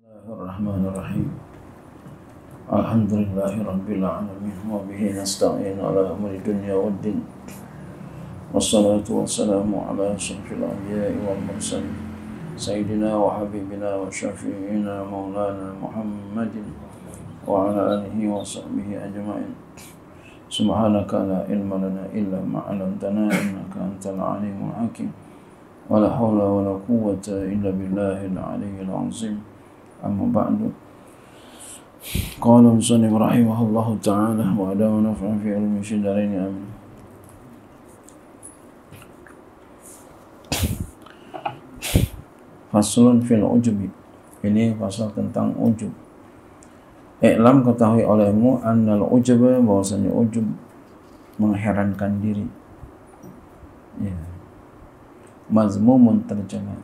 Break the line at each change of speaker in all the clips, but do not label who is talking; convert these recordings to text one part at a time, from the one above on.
Bismillahirrahmanirrahim. Alhamdulillahirabbil alamin wa bihi nasta'in ala umuri dunya waddin. Wassalatu wassalamu ala asyrafil anbiya'i wal mursalin sayyidina wa habibina wa syafi'ina maulana Muhammadin wa ala alihi wa sahbihi ajma'in. Subhanaka la ilma lana illa ma 'allamtana innaka antal alimul hakim. Wa la haula wa la quwwata illa billahil aliyyil azim. Amma ba'du. Qala musannif rahimahullahu ta'ala wa adama naf'an fi ilmi syidaraini amin. Faslun fil ujubi. Ini pasal tentang ujub. I'lam, ketahui olehmu, annal ujuba, bahwasanya ujub mengherankan diri. Ya. Mazmumun tercela.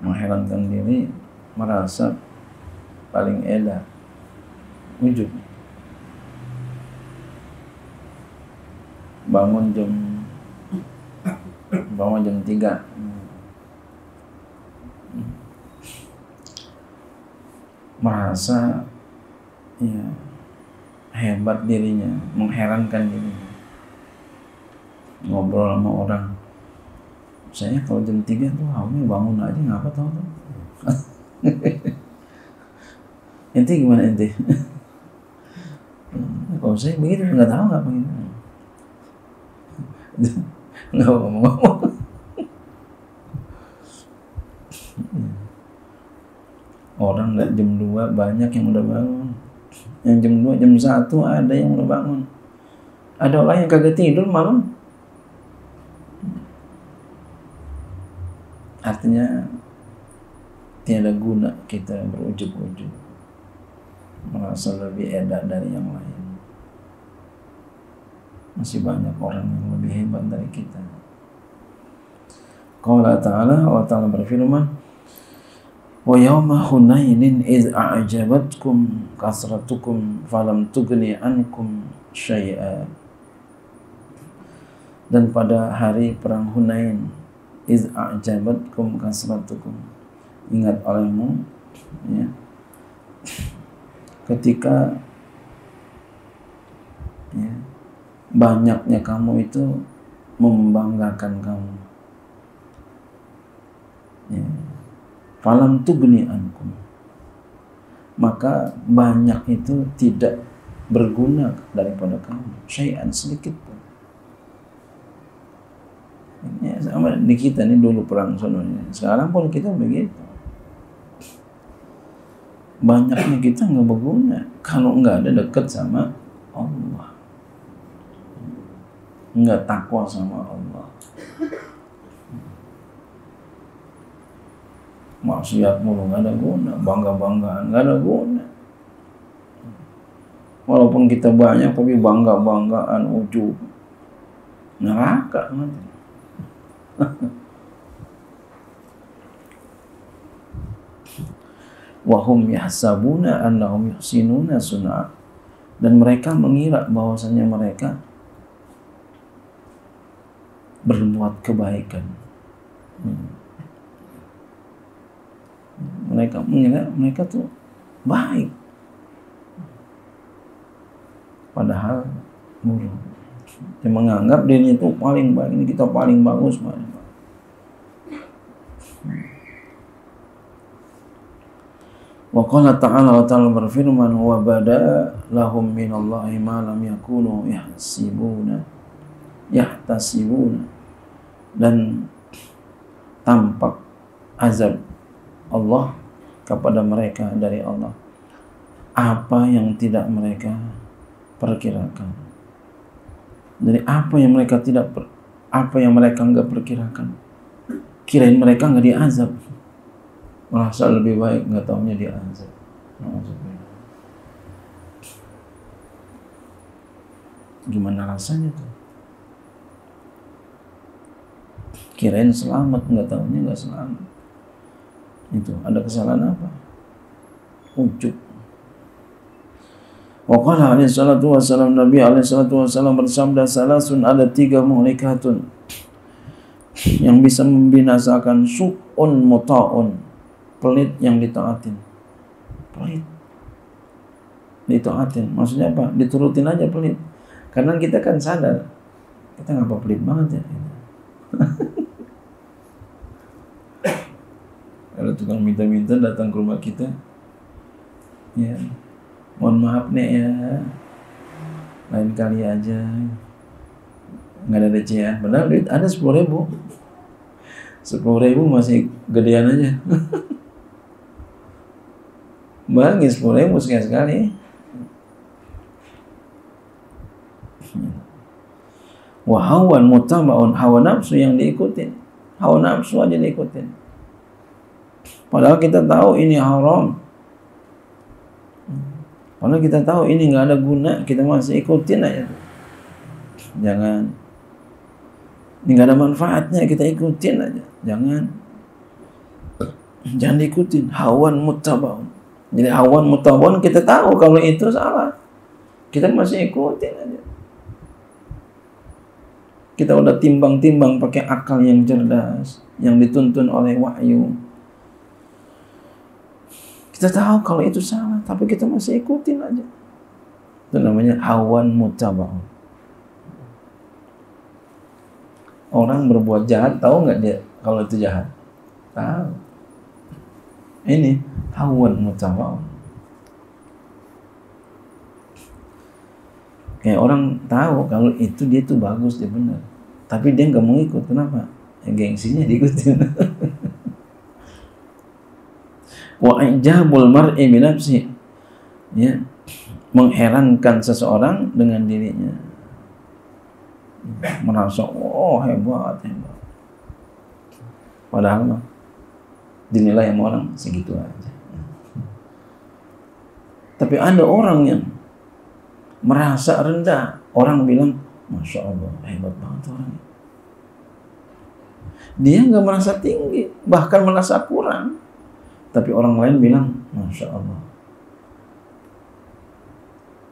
Mengherankan diri, merasa paling edah, ujub. Bangun jam 3, merasa ya hebat dirinya, mengherankan dirinya. Ngobrol sama orang, saya kalau jam 3 tuh awalnya bangun aja, ngapa tau tuh. Ente gimana ente? Kalau saya begitu nggak tahu ngapa gitu. Nggak ngomong-ngomong. Orang nggak jam 2 banyak yang udah bangun. Yang jam 2, jam 1 ada yang udah bangun. Ada orang yang kagak tidur malam. Artinya tiada guna kita berujub-ujub, merasa lebih edah dari yang lain. Masih banyak orang yang lebih hebat dari kita. Qala ta'ala, Allah Ta'ala berfirman, wa yawma hunainin iz a'jabatkum kasratukum falam tughni ankum syai'a. Dan pada hari perang Hunain, iz a'jabatkum kasratukum, ingat olehmu, ya, ketika ya, banyaknya kamu itu membanggakan kamu, ya. Falam tughni ankum, maka banyak itu tidak berguna daripada kamu, syai'an, sedikit pun. Ya, sama di kita nih dulu perang sononya, sekarang pun kita begitu. Banyaknya kita nggak berguna kalau nggak ada dekat sama Allah, nggak takwa sama Allah. Maksiat mulu nggak ada guna, bangga-banggaan nggak ada guna. Walaupun kita banyak tapi bangga-banggaan, ujub, neraka nanti. Wahum yahsabuna annahum yuhsinuna sun'a, dan mereka mengira bahwasanya mereka berbuat kebaikan. Mereka mengira mereka tuh baik, padahal buruk. Dia menganggap dirinya itu paling baik, ini kita paling bagus, paling baik. Wa qala ta'ala, wa ta'ala berfirman, wa bada lahum minallahi ma lam yakunu yahtasibuna, dan tampak azab Allah kepada mereka dari Allah apa yang tidak mereka perkirakan. Dari apa yang mereka nggak perkirakan. Kirain mereka nggak diazab, merasa lebih baik, nggak taunya diazab. Gimana rasanya tuh? Kirain selamat, nggak taunya nggak selamat. Itu ada kesalahan apa? Ujub. Wa qala alaihi salatu wassalam, Nabi alaihi salatu wassalam bersabda, salasun, ada 3 muhlikatun yang bisa membinasakan su'un muta'un, pelit yang ditaatin. Pelit ditaatin, maksudnya apa? Diturutin aja pelit. Karena kita kan sadar, kita ngapa pelit banget ya. Kalau tukang minta-minta datang ke rumah kita, ya mohon maaf nih ya, lain kali aja, nggak ada recehan. Padahal duit ada 10.000, 10.000 masih gedean aja. Bagi 10.000 sekali-sekali. Wahawan mutaba'un, hawa nafsu yang diikutin, hawa nafsu aja diikutin. Padahal kita tahu ini haram. Padahal kita tahu ini nggak ada guna, kita masih ikutin aja. Jangan. Ini nggak ada manfaatnya, kita ikutin aja. Jangan diikutin. Hawan mutaba'un. Jadi hawan mutaba'un kita tahu kalau itu salah, kita masih ikutin aja. Kita udah timbang-timbang pakai akal yang cerdas, yang dituntun oleh wahyu. Kita tahu kalau itu salah, tapi kita masih ikutin aja. Itu namanya hawan mutaba'un. Orang berbuat jahat, tahu nggak dia kalau itu jahat? Tahu. Ini hawan mutaba'un. Kayak orang tahu kalau itu dia tuh bagus, dia benar, tapi dia nggak mau ikut. Kenapa? Ya, gengsinya diikutin. Wa ijabul mar'i bi nafsi, ya, mengherankan seseorang dengan dirinya, merasa oh hebat, padahal mah dinilai sama orang segitu aja. Tapi ada orang yang merasa rendah, orang bilang Masya Allah, hebat banget orangnya. Dia nggak merasa tinggi, bahkan merasa kurang, tapi orang lain bilang Masya Allah,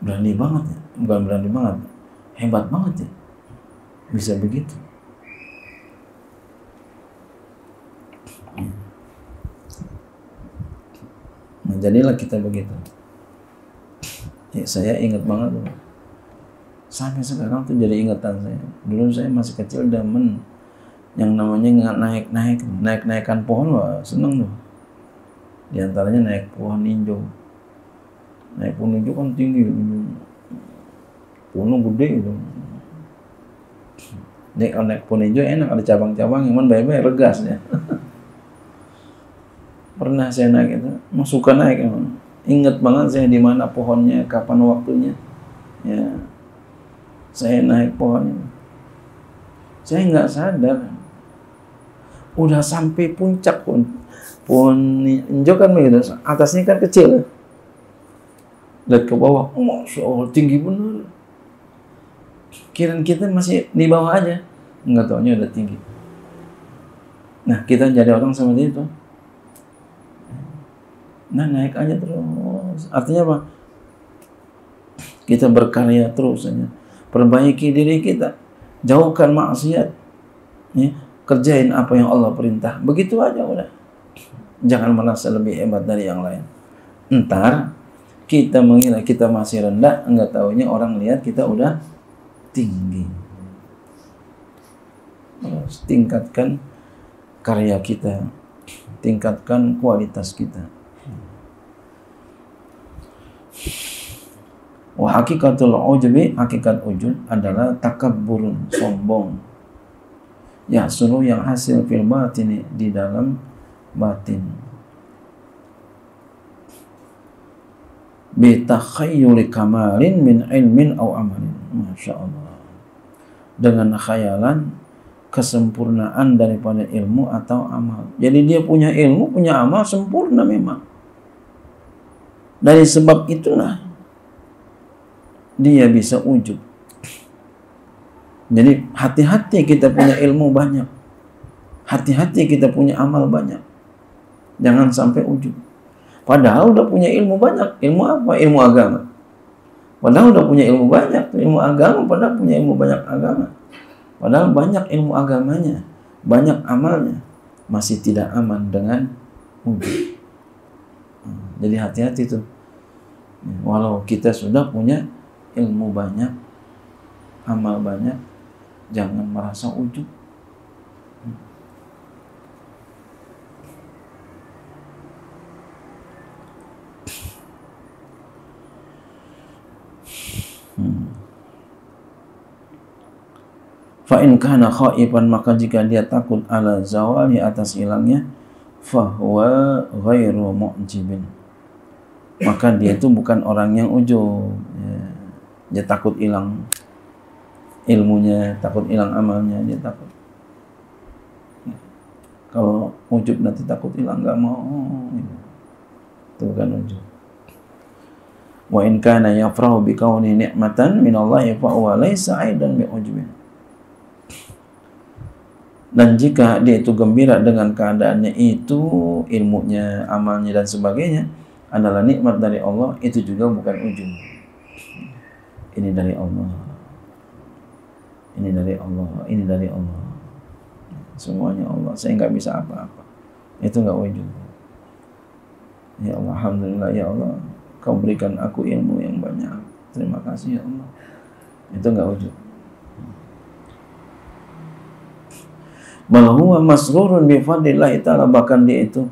berani banget ya, bukan berani banget, hebat banget ya, bisa begitu. Nah, jadilah kita begitu. Ya, saya ingat banget loh. Sampai sekarang tuh jadi ingatan saya. Dulu saya masih kecil demen yang namanya naik-naikan pohon, wah seneng tuh. Di antaranya naik pohon ninjo. Naik pohon ninjo kan tinggi, pohonnya gede gitu. Naik pohon ninjo enak, ada cabang-cabang, yang baik-baik regas ya. Pernah saya naik itu, suka naik emang. Ingat banget saya di mana pohonnya, kapan waktunya. Ya, saya naik pohonnya. Saya nggak sadar, udah sampai puncak pun. Pohon ninjo kan begitu, atasnya kan kecil. Lihat ke bawah, Masya Allah tinggi bener. Kirain kita masih di bawah aja, nggak taunya udah tinggi. Nah, kita jadi orang seperti itu. Nah, naik aja terus. Artinya apa? Kita berkarya terus aja. Perbaiki diri kita. Jauhkan maksiat. Ya, kerjain apa yang Allah perintah. Begitu aja udah. Jangan merasa lebih hebat dari yang lain. Entar kita mengira kita masih rendah, enggak taunya orang lihat kita udah tinggi. Terus tingkatkan karya kita. Tingkatkan kualitas kita. Wa hakikatul ujbi, hakikat ujub adalah takabburun, sombong. Ya suruh yang hasil fil batini, di dalam batin. Bi takhayyuli kamalin min ilmin aw amalin. Masya Allah. Dengan khayalan kesempurnaan daripada ilmu atau amal. Jadi dia punya ilmu, punya amal sempurna memang. Dari sebab itulah dia bisa ujub. Jadi hati-hati kita punya ilmu banyak. Hati-hati kita punya amal banyak. Jangan sampai ujub. Padahal udah punya ilmu banyak. Ilmu apa? Ilmu agama. Padahal udah punya ilmu banyak. Ilmu agama, padahal punya ilmu banyak agama. Padahal banyak ilmu agamanya. banyak amalnya, masih tidak aman dengan ujub. Jadi hati-hati tuh. Walau kita sudah punya ilmu banyak, amal banyak, jangan merasa ujub. Fa in kana khaifan, maka jika dia takut ala zawali, atas hilangnya, fahuwa ghairu mu'jibin, maka dia itu bukan orang yang ujub. Dia takut hilang ilmunya, takut hilang amalnya, dia takut. Kalau ujub nanti takut hilang, nggak mau, itu bukan ujub. Wa in kana yafrahu bi kauni ni'matan minallahi fa huwa laysa aidan bi ujubin. Dan jika dia itu gembira dengan keadaannya itu, ilmunya, amalnya dan sebagainya adalah nikmat dari Allah, itu juga bukan ujub. Ini dari Allah, ini dari Allah, ini dari Allah, semuanya Allah, saya nggak bisa apa-apa, itu nggak ujub. Ya Allah, alhamdulillah ya Allah, Kau berikan aku ilmu yang banyak, terima kasih ya Allah, itu nggak ujub. Bal huwa masrurun bi fadlillah ta'ala, bahkan dia itu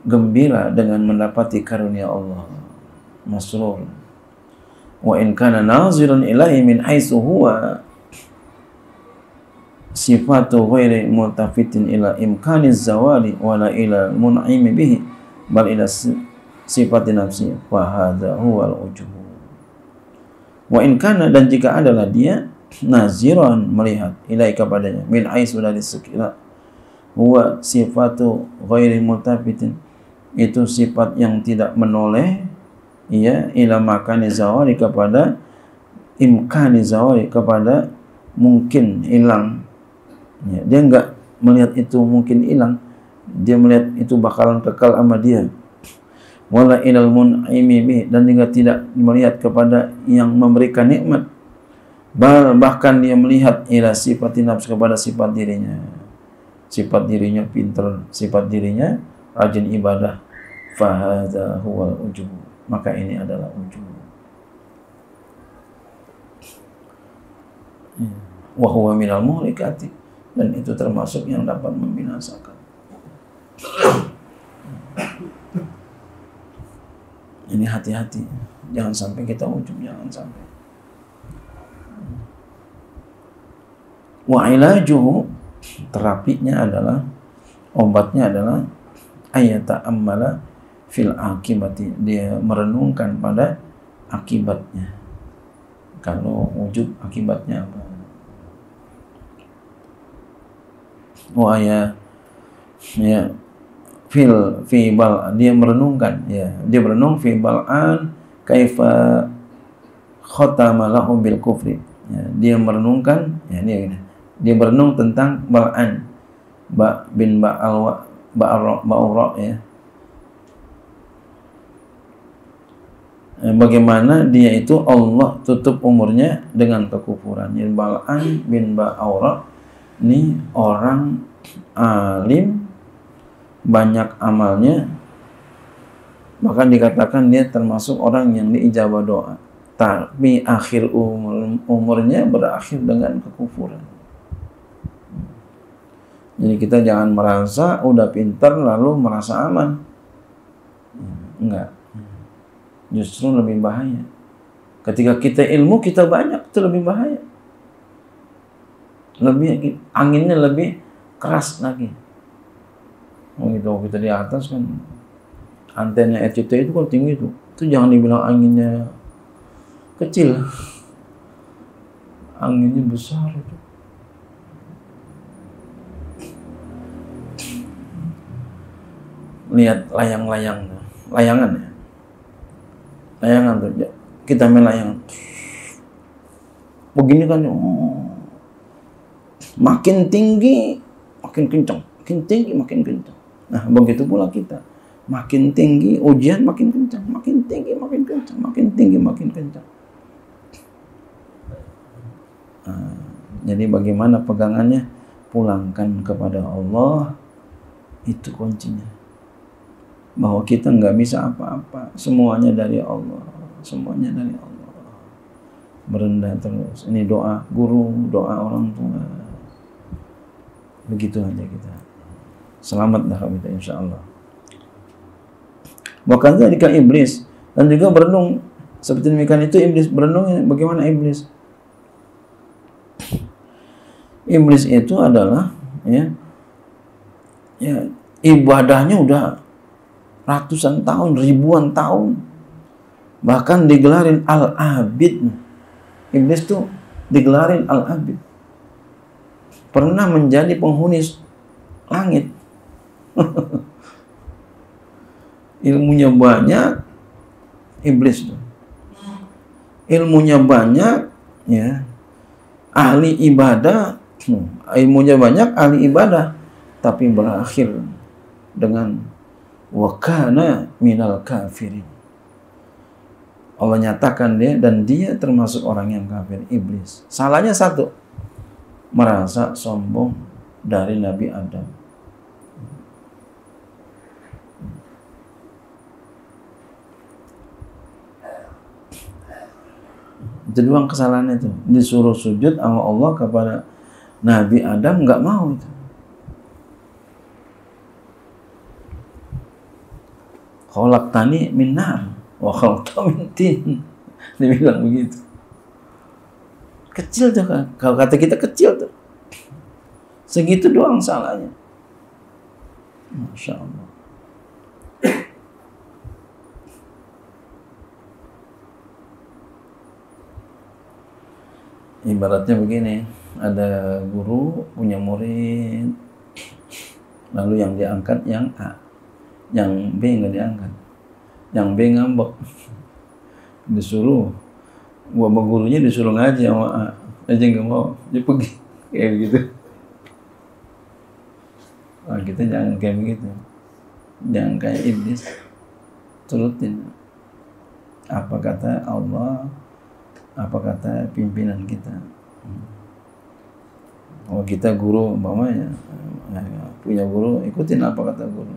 gembira dengan mendapati karunia Allah, masrur. Wa in kana naziran ilaihi min haitsu huwa sifatu ghairi multafitin ila imkaniz zawali wala ila mun'imi bihi bal ila sifati nafsi, wa hadza huwal ujub. Wa in kana, dan jika adalah dia naziran, melihat, ilai kepadanya, min aisu, dari sekira, huwa sifatu ghairi multafitin, itu sifat yang tidak menoleh, ya, ila makani zawali, kepada imkani zawali, kepada mungkin hilang, ya, dia enggak melihat itu mungkin hilang, dia melihat itu bakalan kekal sama dia. Wala ilal mun'imi bih, dan juga tidak melihat kepada yang memberikan nikmat. Bahkan dia melihat ila sifat nafs, kepada sifat dirinya, sifat dirinya pintar, sifat dirinya rajin ibadah. Fahadha huwal ujub, maka ini adalah ujub. Wa huwa minal muhlikati, dan itu termasuk yang dapat membinasakan. Ini hati-hati, jangan sampai kita ujub, jangan sampai. Wa ilajuhu, terapinya adalah, obatnya adalah ayata ammala fil akibati, dia merenungkan pada akibatnya. Kalau ujub akibatnya apa? Wa ya fi bal, dia merenungkan, ya, dia merenung fi bal'an kaifa khatama lahu bil kufri, ya, dia merenungkan, ya, dia merenung tentang Bal'an bin Ba'ura, ya, bagaimana dia itu Allah tutup umurnya dengan kekufuran. Jadi Bal'an bin Ba'ura ini orang alim, banyak amalnya, bahkan dikatakan dia termasuk orang yang diijabah doa, tapi akhir umurnya berakhir dengan kekufuran. Jadi kita jangan merasa udah pintar lalu merasa aman, enggak, justru lebih bahaya. Ketika kita ilmu kita banyak, itu lebih bahaya, lebih anginnya lebih keras lagi. Gitu, kita di atas kan antena RCTI itu kan tinggi itu jangan dibilang anginnya kecil, anginnya besar itu. Lihat layangan ya, layangan tuh, kita main layangan begini kan, makin tinggi makin kencang, makin tinggi makin kencang. Nah, begitu pula kita, makin tinggi ujian makin kencang, makin tinggi makin kencang, makin tinggi makin kencang. Jadi bagaimana pegangannya? pulangkan kepada Allah, itu kuncinya. Bahwa kita nggak bisa apa-apa, semuanya dari Allah, semuanya dari Allah. Merendah terus. Ini doa guru, doa orang tua. Begitu aja kita. Selamat dah kita insya Allah. Bahkan ketika iblis dan juga berenung seperti demikian itu, iblis berenung. Bagaimana iblis? Iblis itu adalah ya ibadahnya udah ratusan tahun, ribuan tahun, bahkan digelarin Al-Abid. Iblis tuh digelarin Al-Abid, pernah menjadi penghuni langit. Ilmunya banyak, iblis tuh ilmunya banyak, ya, ahli ibadah, ilmunya banyak, ahli ibadah, tapi berakhir dengan wa kana minal kafirin. Allah nyatakan dia termasuk orang yang kafir, iblis. Salahnya satu, merasa sombong dari Nabi Adam. Itu doang kesalahannya itu. Disuruh sujud sama Allah kepada Nabi Adam, nggak mau itu. Khalaqtani min nar wa khalaqtahu min tin. Dia bilang begitu. Kecil tuh kan. Kalau kata kita kecil tuh. Segitu doang salahnya. Masya Allah. Ibaratnya begini, ada guru punya murid, lalu yang diangkat yang A, yang B nggak diangkat, yang B ngambek, disuruh, bapak gurunya disuruh ngaji sama A, aja nggak mau, dia pergi, kayak gitu. Nah, kita jangan kayak begitu, jangan kayak iblis, turutin apa kata Allah, apa kata pimpinan kita. Kalau kita guru umpamanya punya guru, ikutin apa kata guru.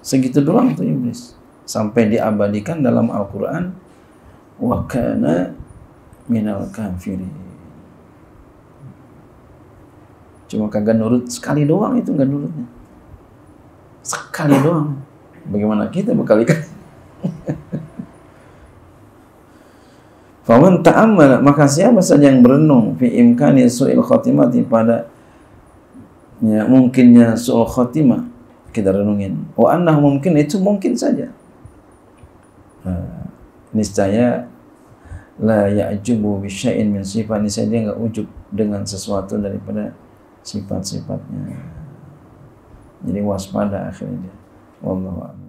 Segitu doang tuh iblis, sampai diabadikan dalam Al-Quran, wa kana minal kafirin. Cuma kagak nurut sekali doang, itu nggak nurutnya sekali doang. Bagaimana kita berkali-kali? Faman ta'ammala, maka siapa saja yang berenung fi imkani su'il khatimati, pada ya mungkinnya su'ul khatimah, kita renungin. Wa annahu mungkin, itu mungkin saja. Niscaya la ya'jubu bi syai'in min sifat, niscaya dia enggak ujub dengan sesuatu daripada sifat-sifatnya. Jadi waspada akhirnya dia. Wallahu a'lam.